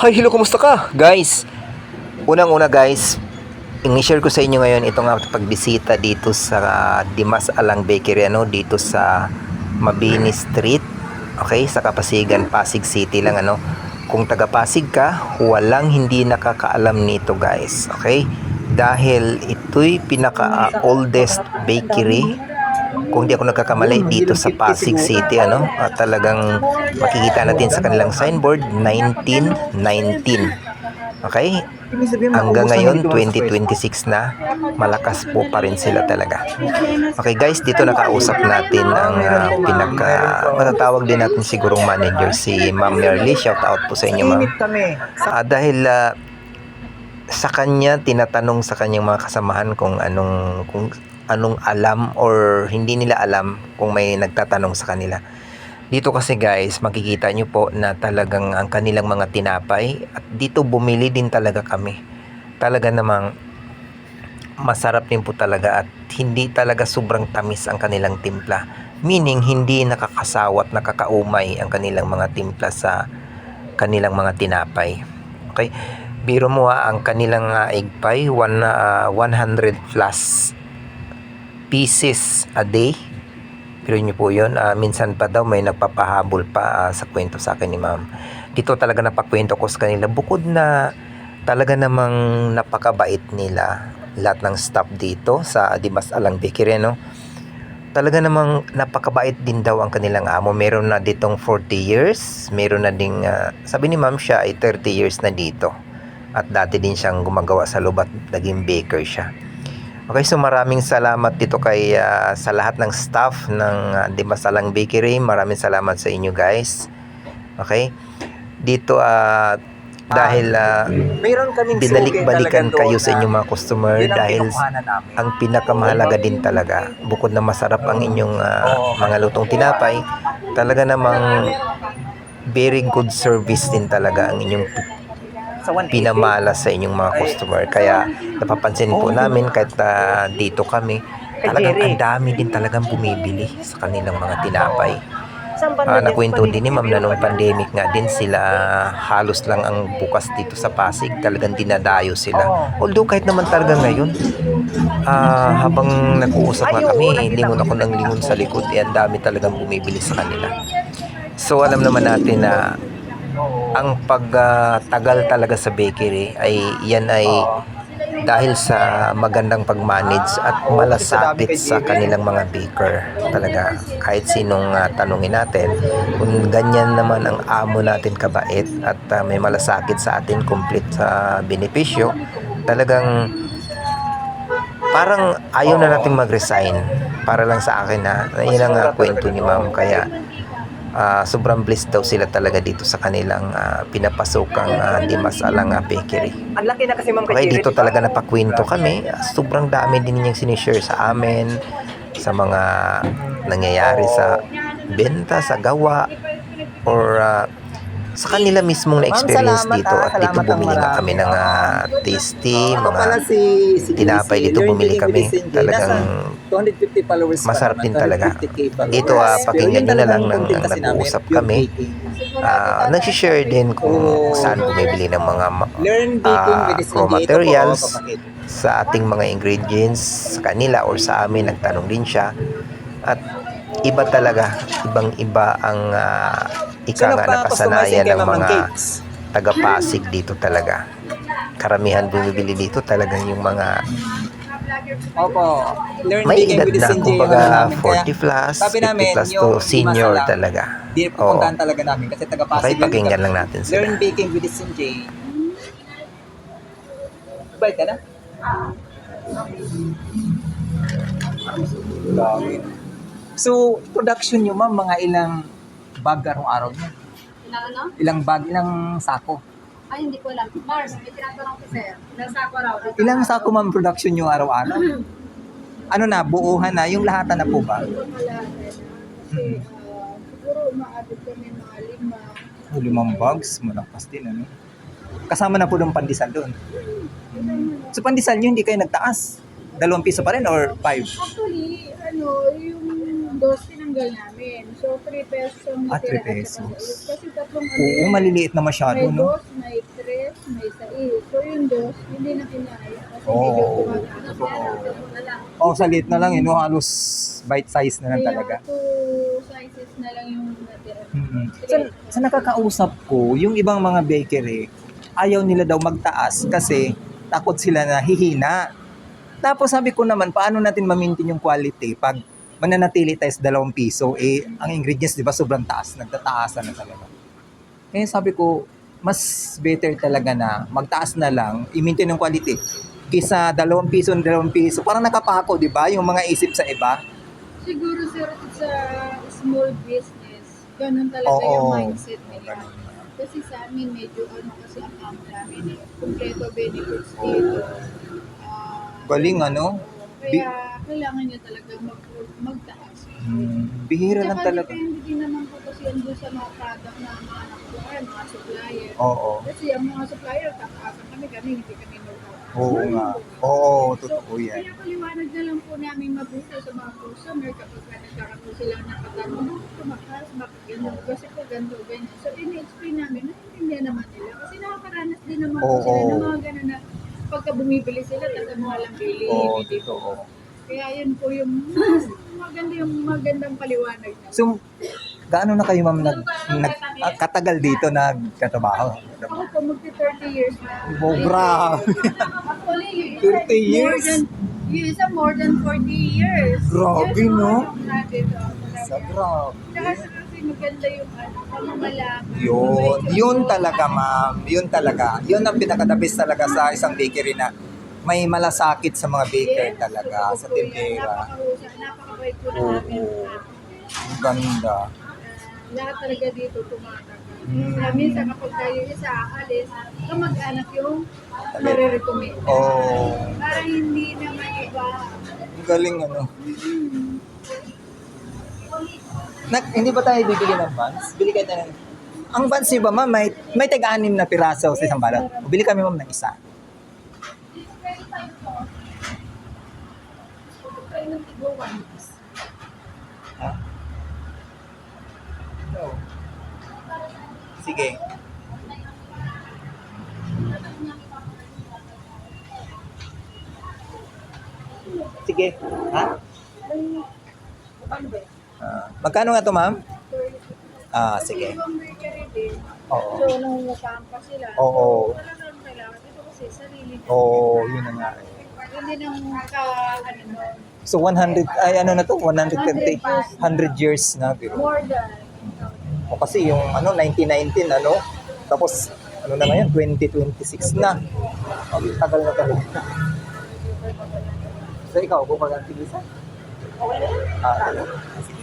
Hi, hello, kumusta ka? Guys, unang-una guys, i-share ko sa inyo ngayon itong pagbisita dito sa Dimas Alang Bakery, dito sa Mabini Street, okay, sa Kapasigan, Pasig City lang, Kung taga Pasig ka, walang hindi nakakaalam nito guys, okay? Dahil ito'y pinaka-oldest bakery, kung di ako nagkakamali, dito sa Pasig City, talagang makikita natin sa kanilang signboard 1919. Okay, hanggang ngayon 2026 na, malakas po pa rin sila talaga. Okay guys, dito nakausap natin ang matatawag din natin sigurong manager, si Ma'am Merly. Shout out po sa inyo, ma'am. Dahil sa kanya, tinatanong sa kanyang mga kasamahan kung anong alam or hindi nila alam, kung may nagtatanong sa kanila. Dito kasi guys, makikita nyo po na talagang ang kanilang mga tinapay, at dito bumili din talaga kami. Talaga namang masarap din po talaga, at hindi talaga sobrang tamis ang kanilang timpla. Meaning, hindi nakakasawa at nakakaumay ang kanilang mga timpla sa kanilang mga tinapay. Okay? Biro mo ang kanilang egg pie, 100 plus pieces a day. Pero nyo po yun, minsan pa daw may nagpapahabol pa sa kwento sa akin ni ma'am. Dito talaga napakwento ko sa kanila, bukod na talaga namang napakabait nila, lahat ng staff dito sa Dimas Alang Bakery, talaga namang napakabait din daw ang kanilang amo. Meron na ditong 40 years, meron na ding, sabi ni ma'am, siya ay 30 years na dito. At dati din siyang gumagawa sa loob at naging baker siya. Okay, so maraming salamat dito kay sa lahat ng staff ng Dimas Alang Bakery. Maraming salamat sa inyo guys. Okay? Dito dahil binalik-balikan kayo sa inyong mga customer, dahil ang pinakamahalaga din talaga, bukod na masarap ang inyong mga lutong tinapay, talaga namang very good service din talaga ang inyong pinamala sa inyong mga customer. Kaya napapansin po namin, kahit dito kami, talagang ang dami din talagang bumibili sa kanilang mga tinapay. Nakwento din ni ma'am na nung pandemic nga din sila, halos lang ang bukas dito sa Pasig, talagang dinadayo sila. Although kahit naman talaga ngayon, habang nag-uusap nga kami, lingon ako ng lingon sa likod, ang dami talagang bumibili sa kanila. So alam naman natin na ang pagtagal talaga sa bakery ay yan ay dahil sa magandang pag-manage at malasapit sa kanilang mga baker. Talaga kahit sinong tanungin natin, kung ganyan naman ang amo natin kabait at may malasakit sa atin, complete sa benepisyo, talagang parang ayaw na nating mag-resign. Para lang sa akin yun ang kwento ni ma'am. Kaya sobrang blessed daw sila talaga dito sa kanilang pinapasokang Dimas Alang Bakery. Ang laki na kasi ma'am. Okay, dito talaga napakwento kami. Sobrang dami din niyang sinishare sa amin, sa mga nangyayari sa benta, sa gawa, or sa kanila mismong na-experience dito. At dito bumili nga kami ng tasty, mga tinapay. Dito bumili kami. Talagang 250 followers masarap din talaga. Dito pakinggan nyo na lang ng nag-uusap kami. Nag-share din kung saan bumibili ng mga raw materials, sa ating mga ingredients sa kanila or sa amin. Nagtanong din siya. At iba talaga, ibang-iba ang ika nga nakasanayan ng mga taga-Pasig dito talaga. Karamihan bumibili dito talagang yung mga may edad na, kumbaga 40 plus, 50 plus to senior talaga. Di pupuntahan talaga namin kasi taga-Pasig. Okay, pakinggan lang natin sila. Learn baking with Sinjay. Bait ka na? So, production nyo ma'am, mga ilang bag araw-araw nyo? Ilang bag, ilang sako? Ay, hindi ko alam. Mars, may tinatanong ko sir. Ilang sako raw? Ilang sako ma'am production nyo araw-araw? Ano na, buuhan na, yung lahatan na po ba? Siguro umaabot kami mga 5 bags, malakas din ano? Kasama na po ng pandesal doon. So pandesal nyo, hindi kayo nagtaas? 2 piso pa rin or 5? Actually, yung dos tinanggal namin. So, 3 pesos ang 3 natira at pesos. saka sa Kasi tatlong Oo, maliliit na masyado, may no? dos, may 3, may sais. So yung dos, hindi na kinaya. Kasi Oo. medyo tumataas. Oo. Wala lang. Oh, sa liit na lang, no? Halos bite size na lang Kaya talaga. 2 sizes na lang yung natira. Mm-mm. Sa nakakausap ko, yung ibang mga bakery, ayaw nila daw magtaas kasi takot sila na hihina. Tapos sabi ko naman, paano natin ma-maintain yung quality pag mananatili tayo sa 2 piso, eh, ang ingredients, di ba, sobrang taas, nagtataasan na talaga. Kaya sabi ko, mas better talaga na magtaas na lang, i-maintain yung quality. Kisa 2 piso, 2 piso, parang nakapako, di ba, yung mga isip sa iba. Siguro sir, sa small business, ganun talaga Oo. yung mindset nila. Kasi sa amin, medyo kasi ang account namin eh. Kompleto benefits dito. Galing, ano? Kaya kailangan niya talaga magtaas. Bihira lang Tsaka talaga. depende din naman po kasi yan doon sa mga product na mga nakuha, mga supplier. Oo. Kasi ang mga supplier, tataasan kami, hindi kami magtaas. Oo nga. Oo, totoo yan. Kaya paliwanag na lang po namin mabuti sa mga customer kapag nagkakaroon sila ng katanong, tumakas, bakit ganyan? Kasi po ganito, ganyan. So, ini-explain namin, naiintindihan naman nila. Kasi nakakaranas din naman po Oo. sila ng mga ganun na pagka bumibili sila, tatamo lang bili. Oo, bili. totoo. Kaya yun po yung magandang paliwanag na. So, gaano na kayo, ma'am, katagal dito nagkatrabaho? Ako po, magti-30 years na. Oh, grabe. Actually, yung 30 years? Yung isa more than 40 years. Grabe, Yes, no? yung dito. Sa grabe. Tsaka kasi maganda yung pamamalaman. Yun talaga, ma'am. Yun talaga. Yun ang pinaka-the best talaga sa isang bakery na may malasakit sa mga baker talaga, sa tindera. Napakabait po Oo. namin. Ang ganda. Lahat talaga dito tumatagal. Mm. Minsan kapag tayo isa aalis, kamag-anak yung marirecommend. Oo. Para hindi naman iba. Ang galing, ano. Hindi ba tayo bibili ng buns? Bili kayo tayo ng... Ang buns ba, ma'am, may tag-6 na piraso sa isang balot. Bili kami, ma'am, ng isa. Ha? No. Sige. Sige. Ha? Magkano nga to, ma'am? Sige. Ibang bakery din. Oo. So, nangungupahan pa sila. Oo. Talagang kailangan. Ito kasi sarili nila. Oo, yun na nga. Hindi nang So 100, ay ano na to? 130, 100 years na. Pero, more than. o kasi yung 1919, tapos ano na ngayon, 2026 na. Ang tagal na talaga. So ikaw, bumagang tigisa? Sige.